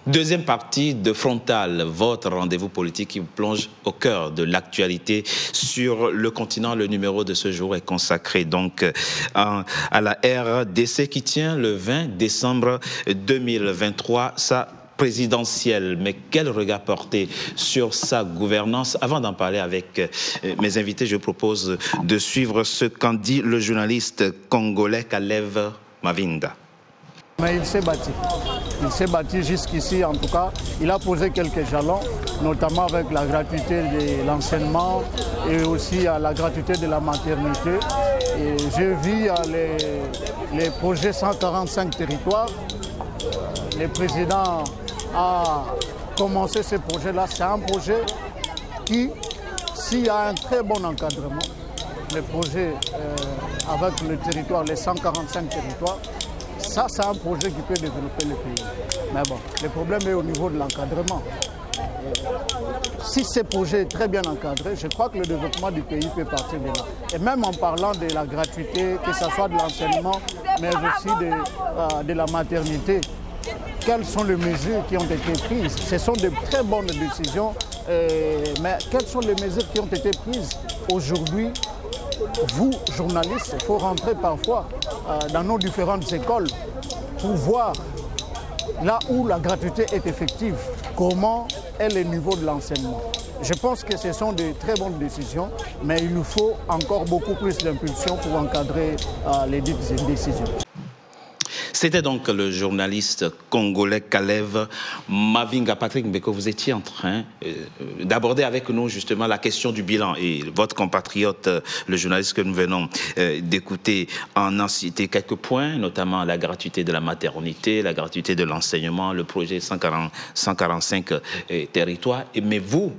Deuxième partie de Frontal, votre rendez-vous politique qui vous plonge au cœur de l'actualité sur le continent. Le numéro de ce jour est consacré donc à la RDC qui tient le 20 décembre 2023. Ça présidentielle, mais quel regard porter sur sa gouvernance? Avant d'en parler avec mes invités, je propose de suivre ce qu'en dit le journaliste congolais Kalev Mavinga. Mais il s'est battu. Il s'est battu jusqu'ici, en tout cas. Il a posé quelques jalons, notamment avec la gratuité de l'enseignement et aussi la gratuité de la maternité. Et j'ai vu les projets 145 territoires. Le président a commencé ce projet-là. C'est un projet qui, s'il y a un très bon encadrement, le projet avec le territoire, les 145 territoires, ça, c'est un projet qui peut développer le pays. Mais bon, le problème est au niveau de l'encadrement. Si ce projet est très bien encadré, je crois que le développement du pays peut partir de là. Et même en parlant de la gratuité, que ce soit de l'enseignement, mais aussi de la maternité, quelles sont les mesures qui ont été prises? Ce sont de très bonnes décisions, mais quelles sont les mesures qui ont été prises aujourd'hui? Vous, journalistes, il faut rentrer parfois dans nos différentes écoles pour voir là où la gratuité est effective, comment est le niveau de l'enseignement. Je pense que ce sont de très bonnes décisions, mais il nous faut encore beaucoup plus d'impulsion pour encadrer les dites décisions. C'était donc le journaliste congolais Kalev Mavinga. Patrick Mbeko, vous étiez en train d'aborder avec nous justement la question du bilan. Et votre compatriote, le journaliste que nous venons d'écouter, en a cité quelques points, notamment la gratuité de la maternité, la gratuité de l'enseignement, le projet 145 territoires. Mais vous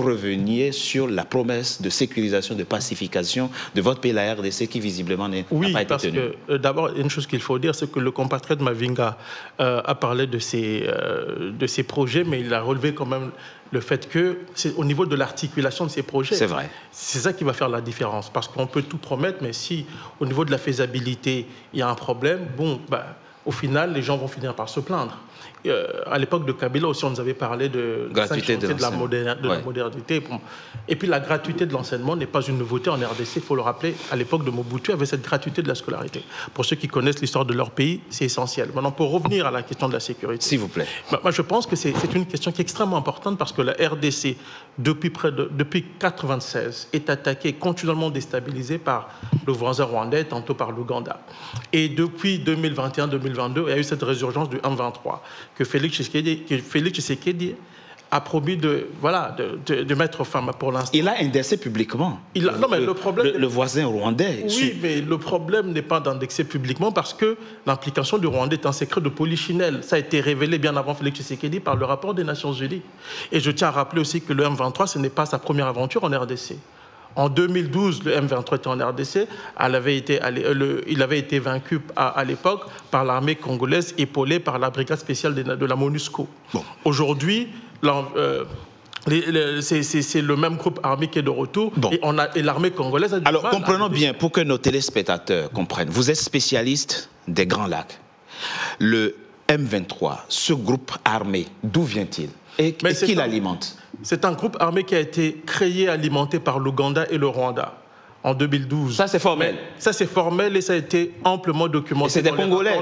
reveniez sur la promesse de sécurisation, de pacification de votre pays, la RDC, qui visiblement n'a pas été tenue. Oui, parce que d'abord, une chose qu'il faut dire, c'est que le compatriote Mavinga a parlé de ces projets, mais il a relevé quand même le fait que c'est au niveau de l'articulation de ces projets. C'est vrai. C'est ça qui va faire la différence, parce qu'on peut tout promettre, mais si au niveau de la faisabilité, il y a un problème, bon, au final, les gens vont finir par se plaindre. À l'époque de Kabila aussi, on nous avait parlé de gratuité de la modernité. Et puis la gratuité de l'enseignement n'est pas une nouveauté en RDC, il faut le rappeler. À l'époque de Mobutu, il y avait cette gratuité de la scolarité. Pour ceux qui connaissent l'histoire de leur pays, c'est essentiel. Maintenant, pour revenir à la question de la sécurité. S'il vous plaît. Moi, je pense que c'est une question qui est extrêmement importante parce que la RDC, depuis 1996, est attaquée, continuellement déstabilisée par le voisin rwandais, tantôt par l'Ouganda. Et depuis 2021-2022, il y a eu cette résurgence du M23 que Félix Tshisekedi a promis de mettre fin pour l'instant. Il a indexé publiquement non, mais le problème, le voisin rwandais. Oui, mais le problème n'est pas d'indexer publiquement parce que l'implication du Rwandais est un secret de polichinelle. Ça a été révélé bien avant Félix Tshisekedi par le rapport des Nations Unies. Et je tiens à rappeler aussi que le M23, ce n'est pas sa première aventure en RDC. En 2012, le M23 était en RDC. Il avait été vaincu à l'époque par l'armée congolaise épaulée par la brigade spéciale de la MONUSCO. Bon. Aujourd'hui, c'est le même groupe armé qui est de retour. Bon. Et l'armée congolaise a du Alors, comprenons bien, pour que nos téléspectateurs comprennent. Vous êtes spécialiste des Grands Lacs. Le M23, ce groupe armé, d'où vient-il? Et qui l'alimente? C'est un groupe armé qui a été créé, alimenté par l'Ouganda et le Rwanda en 2012. Ça, c'est formel. Ça, c'est formel et ça a été amplement documenté. Et c'est des Congolais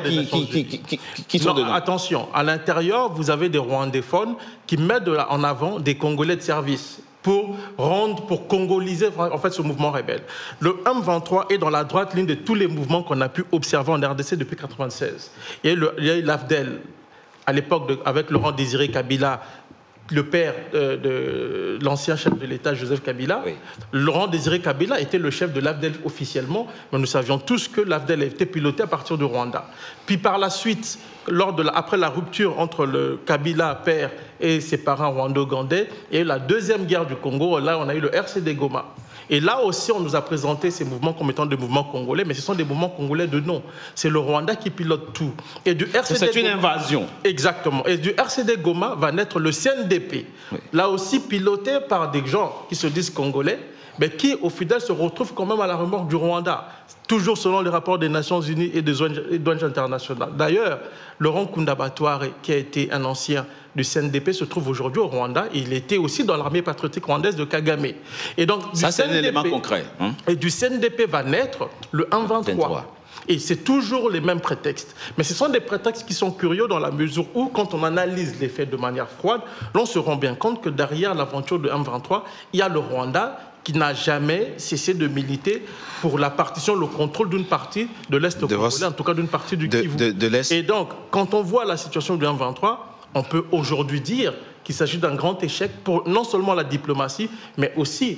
qui sont dedans. Attention, à l'intérieur, vous avez des Rwandophones qui mettent en avant des Congolais de service pour congoliser en fait ce mouvement rebelle. Le M23 est dans la droite ligne de tous les mouvements qu'on a pu observer en RDC depuis 1996. Il y a eu l'AFDEL, à l'époque avec Laurent Désiré Kabila, le père de l'ancien chef de l'État, Joseph Kabila. Oui. Laurent Désiré Kabila était le chef de l'AFDEL officiellement, mais nous savions tous que l'AFDEL était pilotée à partir du Rwanda. Puis par la suite, après la rupture entre le Kabila père et ses parents rwando-ougandais, il y a eu la deuxième guerre du Congo. Là, on a eu le RCD Goma. Et là aussi, on nous a présenté ces mouvements comme étant des mouvements congolais, mais ce sont des mouvements congolais de nom. C'est le Rwanda qui pilote tout. Et du RCD c'est une invasion. Exactement. Et du RCD Goma va naître le CNDP. Oui. Là aussi piloté par des gens qui se disent congolais, mais qui au final se retrouve quand même à la remorque du Rwanda, toujours selon les rapports des Nations Unies et des ONG internationales. D'ailleurs, Laurent Nkunda Batware, qui a été un ancien du CNDP, se trouve aujourd'hui au Rwanda. Il était aussi dans l'armée patriotique rwandaise de Kagame. Et donc, ça, c'est un élément concret. Hein? Et du CNDP va naître le 1-23. Et c'est toujours les mêmes prétextes. Mais ce sont des prétextes qui sont curieux dans la mesure où, quand on analyse les faits de manière froide, l'on se rend bien compte que derrière l'aventure de 1-23, il y a le Rwanda qui n'a jamais cessé de militer pour la partition, le contrôle d'une partie de l'Est congolais, en tout cas d'une partie du Kivu. De l'Est. Et donc, quand on voit la situation du 1-23, on peut aujourd'hui dire qu'il s'agit d'un grand échec pour non seulement la diplomatie, mais aussi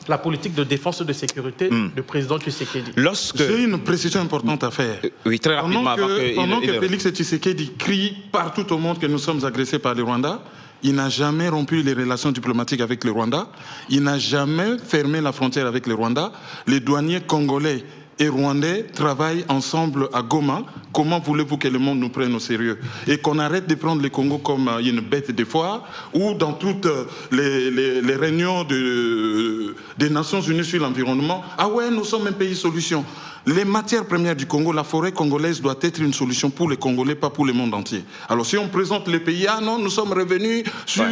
la politique de défense et de sécurité du président Tshisekedi. J'ai une précision importante à faire. Oui, très rapidement. Pendant que Félix Tshisekedi crie partout au monde que nous sommes agressés par le Rwanda, il n'a jamais rompu les relations diplomatiques avec le Rwanda. Il n'a jamais fermé la frontière avec le Rwanda. Les douaniers congolais et rwandais travaillent ensemble à Goma. Comment voulez-vous que le monde nous prenne au sérieux? Et qu'on arrête de prendre le Congo comme une bête de foire, ou dans toutes les réunions des Nations Unies sur l'environnement, ah ouais, nous sommes un pays solution. Les matières premières du Congo, la forêt congolaise doit être une solution pour les Congolais, pas pour le monde entier. Alors si on présente les pays, ah non, nous sommes revenus sur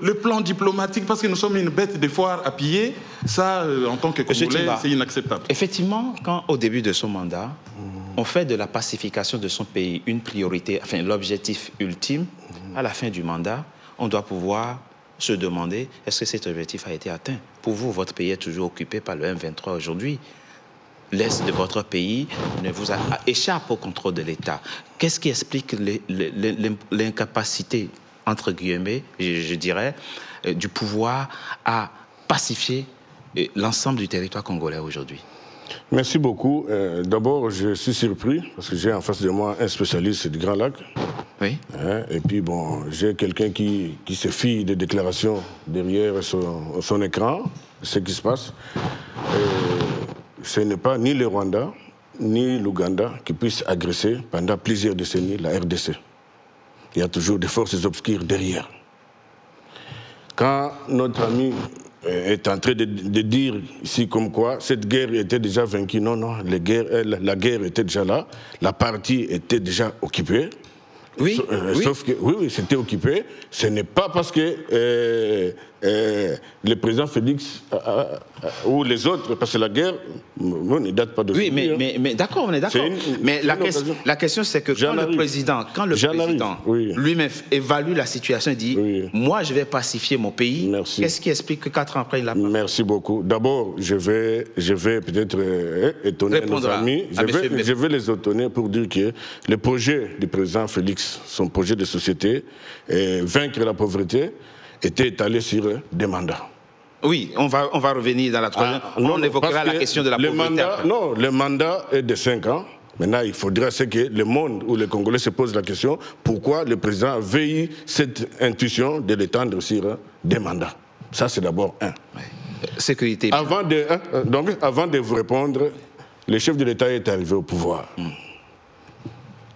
le plan diplomatique parce que nous sommes une bête de foire à piller, ça, en tant que Congolais, c'est inacceptable. Effectivement, quand au début de son mandat, on fait de la pacification de son pays une priorité, enfin l'objectif ultime, à la fin du mandat, on doit pouvoir se demander, est-ce que cet objectif a été atteint? Pour vous, votre pays est toujours occupé par le M23 aujourd'hui. L'Est de votre pays ne vous échappe au contrôle de l'État. Qu'est-ce qui explique l'incapacité, entre guillemets, je dirais, du pouvoir à pacifier l'ensemble du territoire congolais aujourd'hui? Merci beaucoup. D'abord, je suis surpris parce que j'ai en face de moi un spécialiste du Grand Lac. Oui. Et puis, bon, j'ai quelqu'un qui se fie des déclarations derrière son écran, ce qui se passe. Ce n'est pas ni le Rwanda, ni l'Ouganda qui puissent agresser pendant plusieurs décennies la RDC. Il y a toujours des forces obscures derrière. Quand notre ami est en train de dire ici comme quoi cette guerre était déjà vaincue, non, non, la guerre était déjà là, la partie était déjà occupée. Oui, sauf que, oui, c'était occupé. Ce n'est pas parce que le président Félix ou les autres, parce que la guerre ne date pas de oui, mais d'accord, on est d'accord. Mais la question, c'est que quand le président lui-même évalue la situation et dit moi, je vais pacifier mon pays, qu'est-ce qui explique que 4 ans après, il a pas fait? Merci beaucoup. D'abord, je vais peut-être étonner nos amis. Je vais les étonner pour dire que le projet du président Félix, son projet de société, vaincre la pauvreté, était étalé sur des mandats. Oui, on va revenir dans la troisième. On évoquera la question de la pauvreté. Non, le mandat est de 5 ans. Maintenant, il faudra que le monde ou les Congolais se posent la question pourquoi le président veille cette intuition de l'étendre sur des mandats. Ça, c'est d'abord un. Sécurité. Avant de vous répondre, le chef de l'État est arrivé au pouvoir.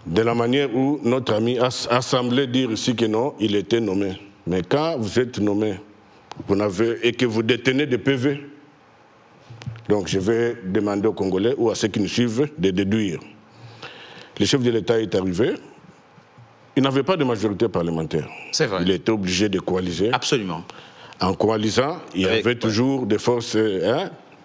De la manière où notre ami a semblé dire ici que non, il était nommé. Mais quand vous êtes nommé, et que vous détenez des PV, donc je vais demander aux Congolais ou à ceux qui nous suivent de déduire. Le chef de l'État est arrivé, il n'avait pas de majorité parlementaire. C'est vrai. Il était obligé de coaliser. Absolument. En coalisant, il y avait toujours des forces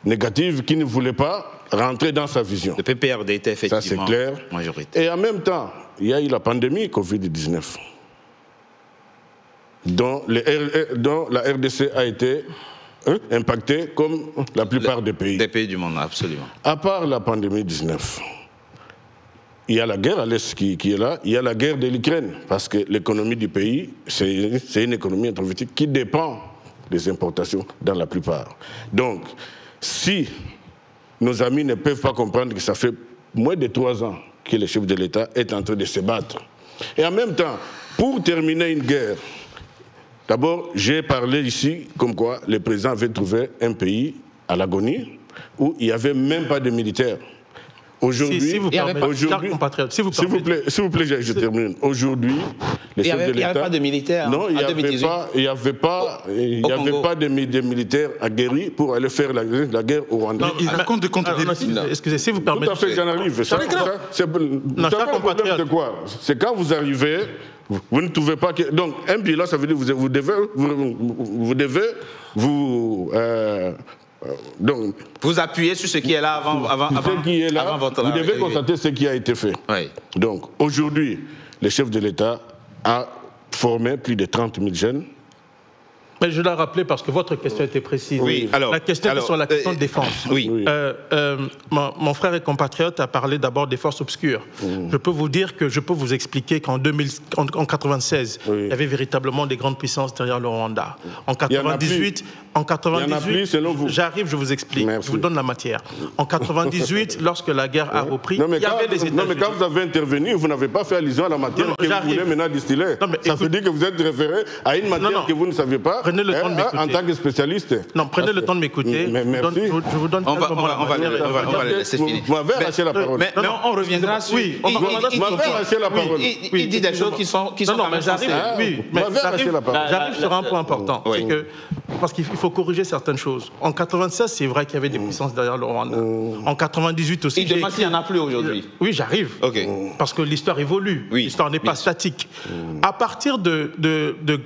négatives qui ne voulaient pas rentrer dans sa vision. Le PPRD était effectivement ça, c'est clair. Majorité. Et en même temps, il y a eu la pandémie Covid-19, dont la RDC a été impactée comme la plupart des pays. Des pays du monde, absolument. À part la pandémie 19, il y a la guerre à l'Est qui est là, il y a la guerre de l'Ukraine, parce que l'économie du pays, c'est une économie introvertie qui dépend des importations dans la plupart. Donc, si nos amis ne peuvent pas comprendre que ça fait moins de 3 ans que le chef de l'État est en train de se battre. Et en même temps, pour terminer une guerre, d'abord, j'ai parlé ici comme quoi le président avait trouvé un pays à l'agonie où il n'y avait même pas de militaires. Aujourd'hui, si vous permettez, chers compatriotes, s'il vous plaît, je termine. Aujourd'hui, les chefs de l'État... Il n'y avait pas de militaires non, en 2018. Il n'y avait pas de militaires aguerris pour aller faire la guerre au Rwanda. Il raconte des contes de... Excusez, si vous permettez... Tout à fait, j'en arrive. C'est un problème de quoi? C'est quand vous arrivez... Vous ne trouvez pas que... Donc, un bilan, ça veut dire que vous devez donc, vous appuyez sur ce qui est là avant votre... Vous devez constater ce qui a été fait. Oui. Donc, aujourd'hui, le chef de l'État a formé plus de 30 000 jeunes. Mais je dois rappeler parce que votre question était précise. Oui, alors, la question était sur la question de défense. Oui. Mon frère et compatriote a parlé d'abord des forces obscures. Je peux vous dire que je peux vous expliquer qu'en 1996, il y avait véritablement des grandes puissances derrière le Rwanda. En 98, j'arrive, je vous explique. Merci. Je vous donne la matière. En 98, lorsque la guerre a repris, il y avait les États-Unis. Non, mais quand vous avez intervenu, vous n'avez pas fait allusion à la matière que vous voulez maintenant distiller. Ça veut dire que vous êtes référé à une matière que vous ne saviez pas. Prenez le temps de m'écouter. En tant que spécialiste. Non, prenez le temps de m'écouter. Je vous donne on va le laisser finir. Vous m'avez arraché la parole. Mais on reviendra sur... Oui, vous m'avez arraché la parole. Il dit des choses qui sont... Non, mais j'arrive. J'arrive sur un point important. C'est que... Parce qu'il faut corriger certaines choses. En 96, c'est vrai qu'il y avait des puissances derrière le Rwanda. En 98 aussi... Il demande s'il n'y en a plus aujourd'hui. Oui, j'arrive. Parce que l'histoire évolue. L'histoire n'est pas statique. À partir de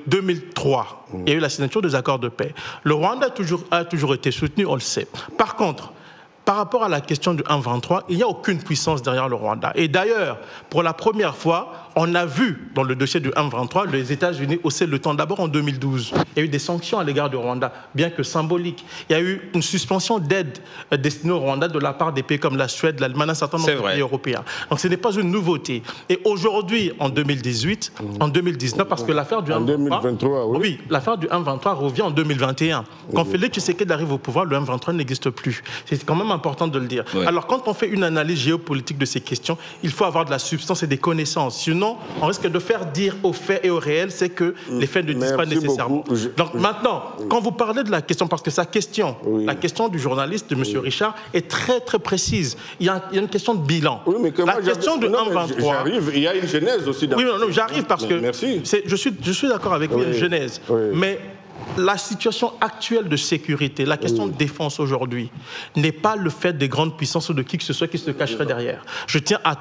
2003, il y a eu la signature des accords de paix. Le Rwanda a toujours été soutenu, on le sait. Par contre, par rapport à la question du 1-23, il n'y a aucune puissance derrière le Rwanda. Et d'ailleurs, pour la première fois, on a vu dans le dossier du 1-23 les États-Unis hausser le ton. D'abord en 2012, il y a eu des sanctions à l'égard du Rwanda, bien que symboliques. Il y a eu une suspension d'aide destinée au Rwanda de la part des pays comme la Suède, l'Allemagne, un certain nombre de pays européens. Donc ce n'est pas une nouveauté. Et aujourd'hui, en 2018, en 2019, parce que l'affaire du 1-23... En 2023, oui, l'affaire du 1-23 revient en 2021. Quand Félix Tshisekedi arrive au pouvoir, le 1-23 n'existe plus. C'est quand même important de le dire. Alors quand on fait une analyse géopolitique de ces questions, il faut avoir de la substance et des connaissances. Sinon, on risque de faire dire aux faits et aux réels, c'est que les faits ne disent pas nécessairement. Donc maintenant, quand vous parlez de la question, parce que sa question, la question du journaliste, de M. Richard, est très très précise. Il y a une question de bilan. La question de 1-23... J'arrive, il y a une genèse aussi. Oui, non, j'arrive parce que... Merci. Je suis d'accord avec vous, il y a une genèse. Mais... la situation actuelle de sécurité, la question de défense aujourd'hui, n'est pas le fait des grandes puissances ou de qui que ce soit qui se cacherait derrière. Je tiens à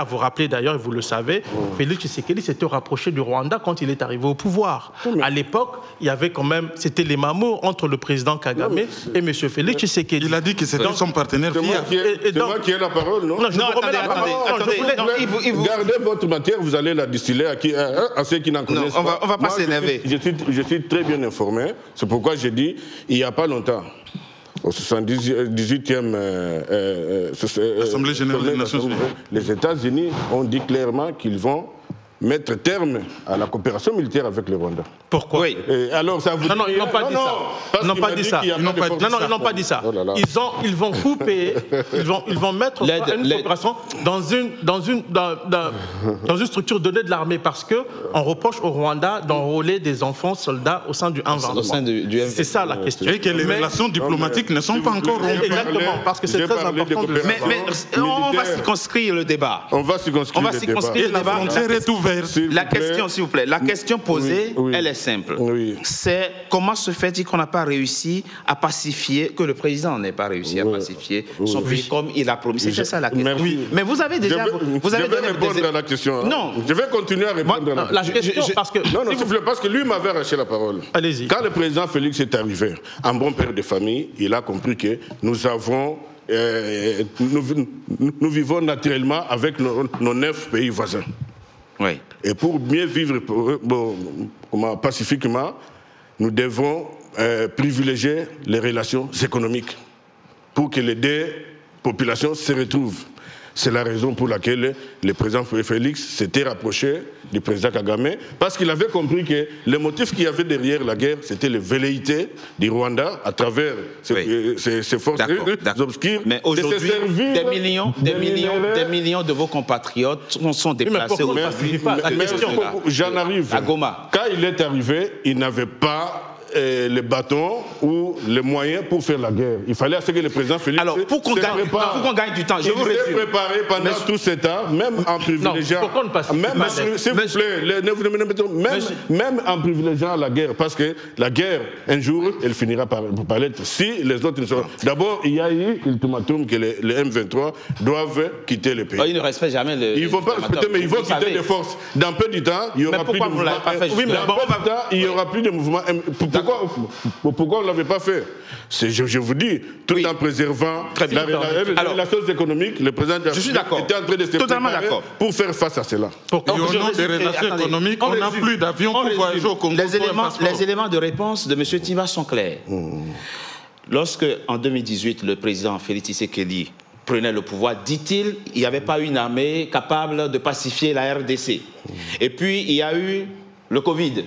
vous rappeler d'ailleurs, et vous le savez, Félix Tshisekedi s'était rapproché du Rwanda quand il est arrivé au pouvoir. À l'époque, il y avait quand même, c'était les mamours entre le président Kagame et M. Félix Tshisekedi. Il a dit que c'était son partenaire fier. C'est moi qui ai la parole, non? Non, je vous remets la parole. Gardez votre matière, vous allez la distiller à ceux qui n'en connaissent pas. On va pas s'énerver. Je suis très bien informé. C'est pourquoi j'ai dit, il n'y a pas longtemps, au 78e Assemblée générale des Nations Unies, les États-Unis ont dit clairement qu'ils vont mettre terme à la coopération militaire avec le Rwanda. Pourquoi? Alors, ça vous non, ils n'ont pas dit ça. Ils n'ont pas dit ça. Non, ils n'ont pas dit ça. Ils vont couper, ils vont mettre une coopération dans une structure donnée de l'armée parce qu'on reproche au Rwanda d'enrôler des enfants soldats au sein du 1-23. C'est ça la question. Et que les relations diplomatiques ne sont pas encore rompues. Exactement, parce que c'est très important de le savoir. Mais on va circonscrire le débat. On va circonscrire le débat. La frontière est ouverte. La question, s'il vous plaît, la question posée, elle est simple. C'est comment se fait-il qu'on n'a pas réussi à pacifier, que le président n'ait pas réussi à pacifier son pays comme il a promis. C'est ça la question. Mais vous avez déjà... Je vais répondre à la question. Non. Je vais continuer à répondre à la question. Parce que... Non, s'il vous plaît, parce que lui m'avait arraché la parole. Allez-y. Quand le président Félix est arrivé, un bon père de famille, il a compris que nous avons... nous vivons naturellement avec nos 9 pays voisins. Oui. Et pour mieux vivre pacifiquement, nous devons privilégier les relations économiques pour que les deux populations se retrouvent. C'est la raison pour laquelle le président Félix s'était rapproché du président Kagame, parce qu'il avait compris que le motif qu'il y avait derrière la guerre, c'était les velléités du Rwanda à travers ses forces obscures. Mais aujourd'hui, des millions de vos compatriotes sont déplacés au J'en arrive. à Goma. Quand il est arrivé, il n'avait pas les bâtons ou les moyens pour faire la guerre. Il fallait à ce que le président Félix alors, pour qu'on gagne du temps, je vous résume. Il s'est préparé pendant tout ce temps, même en privilégiant... pourquoi on ne passe pas? S'il vous plaît, même en privilégiant la guerre, parce que la guerre, un jour, elle finira par l'être. Si les autres ne sont... D'abord, il y a eu l'ultimatum que les M23 doivent quitter le pays. Ils ne respectent jamais le... Ils ne vont pas respecter, mais ils vont quitter de force. Dans peu de temps, il y aura plus de mouvement. Oui, mais dans peu de temps, il n'y aura plus de mouvement. Pourquoi on ne l'avait pas fait? Je vous dis, tout en préservant la relation économique, le président était en train de se préparer pour faire face à cela. Et au nom des relations économiques, on n'a plus d'avions pour voyager au Congo. Les éléments de réponse de M. Timba sont clairs. Lorsque, en 2018, le président Félix Tshisekedi prenait le pouvoir, dit-il, il n'y avait pas une armée capable de pacifier la RDC. Et puis, il y a eu le Covid,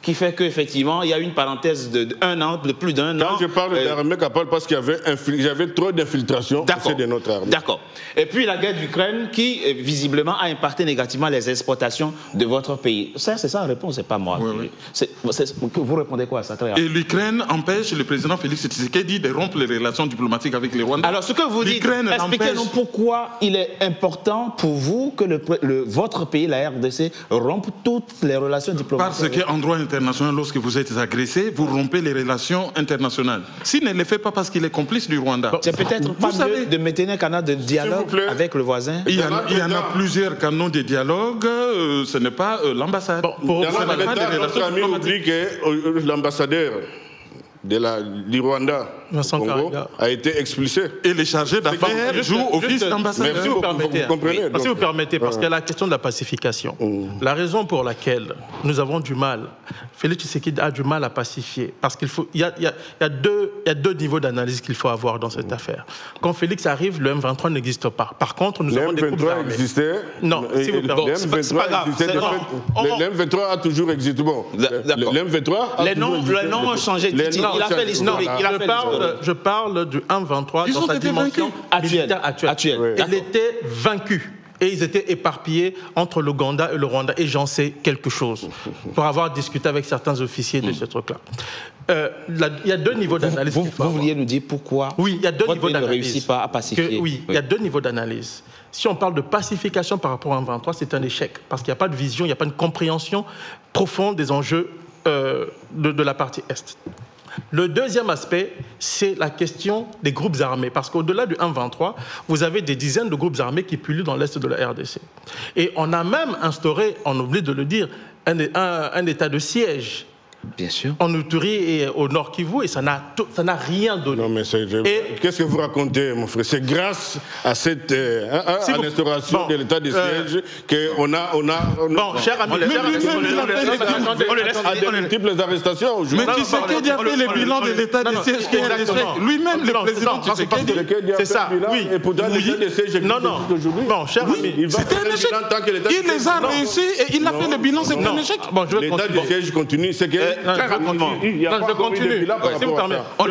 qui fait qu'effectivement, il y a eu une parenthèse d'un an, de plus d'un an. Quand je parle d'armée capable, parce qu'il y avait trop d'infiltration au sein de notre armée. D'accord. Et puis la guerre d'Ukraine, qui visiblement a impacté négativement les exportations de votre pays. Ça, c'est ça la réponse, c'est pas moi. Oui. Vous répondez quoi à ça? Et l'Ukraine empêche le président Félix Tshisekedi de rompre les relations diplomatiques avec les Rwandais. Alors, ce que vous dites, expliquez-nous pourquoi il est important pour vous que votre pays, la RDC, rompe toutes les relations diplomatiques. Parce qu'en droit international, lorsque vous êtes agressé, vous rompez les relations internationales. S'il ne le fait pas parce qu'il est complice du Rwanda. C'est peut-être pas mieux de maintenir un canal de dialogue avec le voisin. Il y en a plusieurs canaux de dialogue, ce n'est pas l'ambassade. Notre ami oublie que l'ambassadeur du Rwanda Congo a été expulsé. Et les chargés d'affaires jouent office d'ambassadeur. Si vous permettez, parce qu'il y a la question de la pacification. La raison pour laquelle nous avons du mal, Félix Tshisekedi a du mal à pacifier, parce qu'il y a deux niveaux d'analyse qu'il faut avoir dans cette affaire. Quand Félix arrive, le M23 n'existe pas. Par contre, nous avons des groupes armés. Existait. Non, si vous permettez. C'est pas grave. Le M23 a toujours existé. Bon, le M23 les noms ont changé. Il a fait l'historique. Je parle du M23 dans sa dimension militaire actuelle. Oui. Il était vaincu. Et ils étaient éparpillés entre l'Ouganda et le Rwanda. Et j'en sais quelque chose, pour avoir discuté avec certains officiers de ce truc-là. Il y a deux niveaux d'analyse. Vous vouliez nous dire pourquoi il y a deux niveaux d'analyse. Ne réussit pas à pacifier. Il y a deux niveaux d'analyse. Si on parle de pacification par rapport à M23, c'est un échec. Parce qu'il n'y a pas de vision, il n'y a pas une compréhension profonde des enjeux de la partie Est. Le deuxième aspect, c'est la question des groupes armés. Parce qu'au-delà du M23, vous avez des dizaines de groupes armés qui pullulent dans l'Est de la RDC. Et on a même instauré, on oublie de le dire, un état de siège. Bien sûr. En Ituri et au Nord Kivu, et ça n'a rien donné. Non, mais qu'est-ce que vous racontez, mon frère? C'est grâce à cette à l'instauration de l'état de siège qu'on a... Bon, cher ami, on les multiples arrestations aujourd'hui. Mais Tshisekedi a fait le bilan de l'état de siège qui est un échec. Lui-même, le président Tshisekedi. C'est ça, oui. Et pourtant, l'état de siège existe aujourd'hui. Bon, cher ami, c'était un échec. Il les a réussis et il a fait le bilan, c'est un échec. L'état de siège continue, c'est que... Très rapidement. Je continue. Si vous permettez. On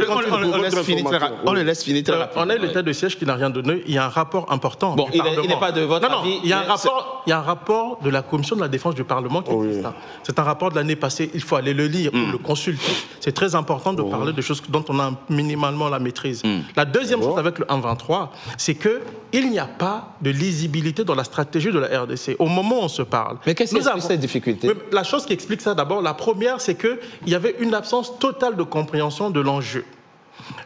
le laisse finir très rapidement. On a l'état de siège qui n'a rien donné. Il y a un rapport important. Bon, il n'est pas de votre avis. Il y a un rapport de la Commission de la défense du Parlement qui existe. C'est un rapport de l'année passée. Il faut aller le lire ou le consulter. C'est très important de parler de choses dont on a minimalement la maîtrise. La deuxième chose avec le M23, c'est qu'il n'y a pas de lisibilité dans la stratégie de la RDC. Au moment où on se parle. Mais qu'est-ce qui explique cette difficulté? La chose qui explique ça, d'abord, la première, c'est qu'il y avait une absence totale de compréhension de l'enjeu.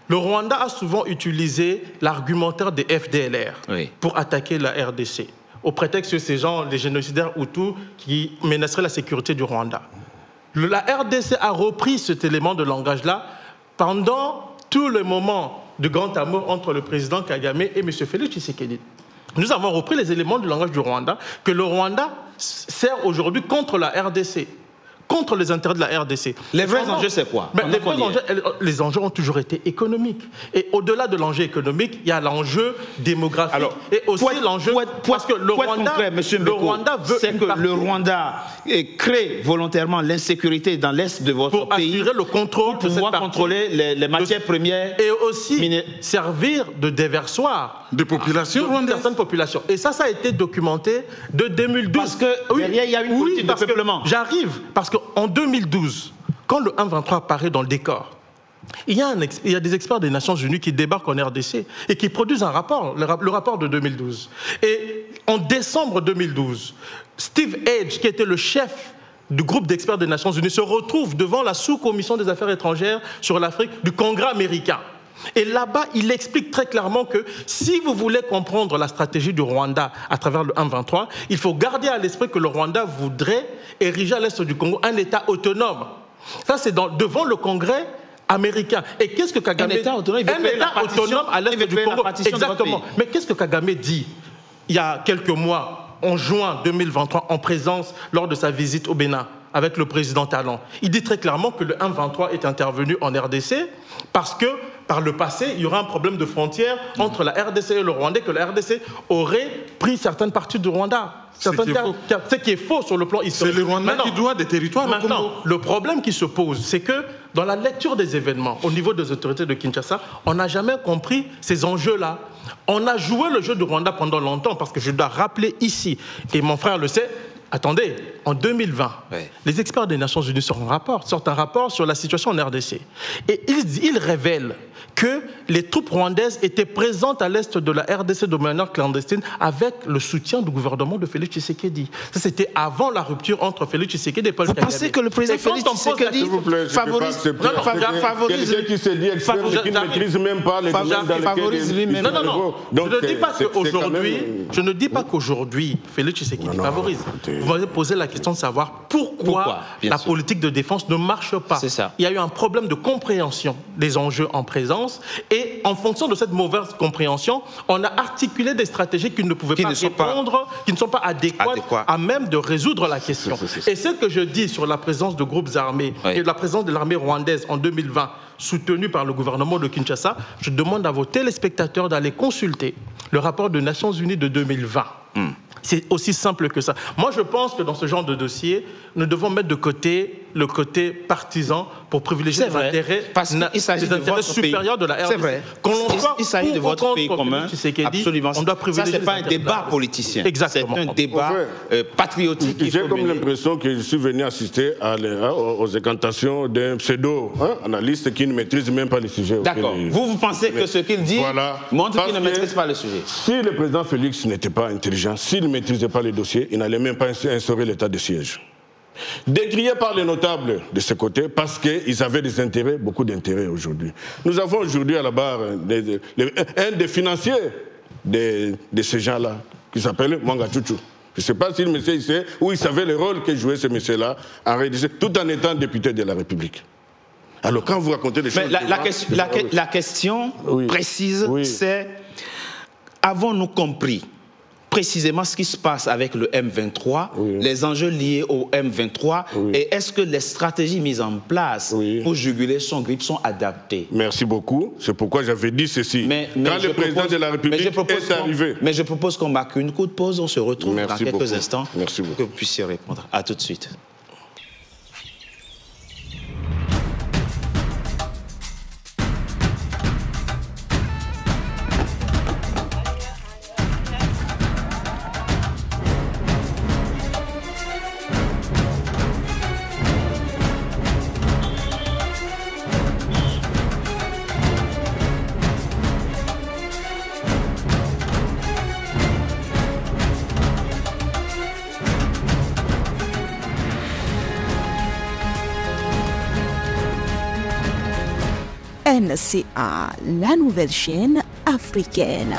Le Rwanda a souvent utilisé l'argumentaire des FDLR pour attaquer la RDC, au prétexte que ces gens, les génocidaires Hutus, qui menaceraient la sécurité du Rwanda. La RDC a repris cet élément de langage-là pendant tout le moment de grand amour entre le président Kagame et M. Félix Tshisekedi. Nous avons repris les éléments du langage du Rwanda que le Rwanda sert aujourd'hui contre la RDC. Contre les intérêts de la RDC. Les vrais enjeux, c'est quoi? Les enjeux ont toujours été économiques. Et au-delà de l'enjeu économique, il y a l'enjeu démographique. Alors, et aussi l'enjeu... Parce que le Rwanda veut... C'est que le Rwanda crée volontairement l'insécurité dans l'est de votre pays... Pour assurer le contrôle pour pouvoir contrôler les matières premières... Et aussi servir de déversoir... De populations rwandaises. Certaines populations. Et ça a été documenté de 2012. Parce que derrière, il y a une politique de peuplement. J'arrive, parce qu'en 2012, quand le 1-23 apparaît dans le décor, il y a des experts des Nations Unies qui débarquent en RDC et qui produisent un rapport, le rapport de 2012. Et en décembre 2012, Steve Edge, qui était le chef du groupe d'experts des Nations Unies, se retrouve devant la sous-commission des affaires étrangères sur l'Afrique du Congrès américain. Et là-bas, il explique très clairement que si vous voulez comprendre la stratégie du Rwanda à travers le 1-23, il faut garder à l'esprit que le Rwanda voudrait ériger à l'est du Congo un État autonome. Ça, c'est devant le Congrès américain. Et qu'est-ce que Kagame... Un État autonome, à l'est du Congo. Exactement. Mais qu'est-ce que Kagame dit il y a quelques mois, en juin 2023, en présence, lors de sa visite au Bénin, avec le président Talon? Il dit très clairement que le 1-23 est intervenu en RDC parce que, par le passé, il y aura un problème de frontière entre la RDC et le Rwanda, que la RDC aurait pris certaines parties du Rwanda. Ce qui est faux sur le plan historique. C'est le Rwanda qui doit des territoires au Congo. Maintenant, le problème qui se pose, c'est que dans la lecture des événements, au niveau des autorités de Kinshasa, on n'a jamais compris ces enjeux-là. On a joué le jeu du Rwanda pendant longtemps, parce que je dois rappeler ici, et mon frère le sait, attendez, en 2020, les experts des Nations Unies sortent un rapport sur la situation en RDC. Et ils révèlent que les troupes rwandaises étaient présentes à l'est de la RDC de manière clandestine avec le soutien du gouvernement de Félix Tshisekedi. Ça, c'était avant la rupture entre Félix Tshisekedi et Paul Kagame. Vous pensez que le président Félix Tshisekedi favorise quelqu'un qui se dit expert mais qui ne maîtrise même pas les domaines dans lesquels... Non. Je ne dis pas qu'aujourd'hui, Félix Tshisekedi favorise. Vous m'avez posé la question de savoir pourquoi la politique de défense ne marche pas. Il y a eu un problème de compréhension des enjeux en présence et en fonction de cette mauvaise compréhension, on a articulé des stratégies qui ne pouvaient pas répondre, qui ne sont pas adéquates à même de résoudre la question. Et ce que je dis sur la présence de groupes armés et la présence de l'armée rwandaise en 2020, soutenue par le gouvernement de Kinshasa, je demande à vos téléspectateurs d'aller consulter le rapport des Nations Unies de 2020. C'est aussi simple que ça. Moi, je pense que dans ce genre de dossier, nous devons mettre de côté le côté partisan pour privilégier les intérêts supérieurs de la RDC. C'est vrai. Il s'agit de votre pays commun. Absolument. On doit privilégier. Ça, ce n'est pas un débat politicien. Exactement. C'est un débat patriotique. J'ai comme l'impression que je suis venu assister aux incantations d'un pseudo-analyste qui ne maîtrise même pas le sujet. D'accord. Vous pensez que ce qu'il dit montre qu'il ne maîtrise pas le sujet. Si le président Félix n'était pas intelligent, s'il ne maîtrisait pas les dossiers, il n'allait même pas instaurer l'état de siège. Décrié par les notables de ce côté parce qu'ils avaient des intérêts, beaucoup d'intérêts aujourd'hui. Nous avons aujourd'hui à la barre un des financiers de ces gens-là, qui s'appelle Mwanga Chuchu. Je ne sais pas si le monsieur sait ou il savait le rôle que jouait ce monsieur-là en réalité, tout en étant député de la République. Alors quand vous racontez des choses... La question précise, c'est avons-nous compris précisément ce qui se passe avec le M23, les enjeux liés au M23, et est-ce que les stratégies mises en place pour juguler son grippe sont adaptées? Merci beaucoup. C'est pourquoi j'avais dit ceci. Quand le président de la République est arrivé... Mais je propose qu'on marque une courte pause, on se retrouve dans quelques instants pour que vous puissiez répondre. À tout de suite. NCA, la nouvelle chaîne africaine.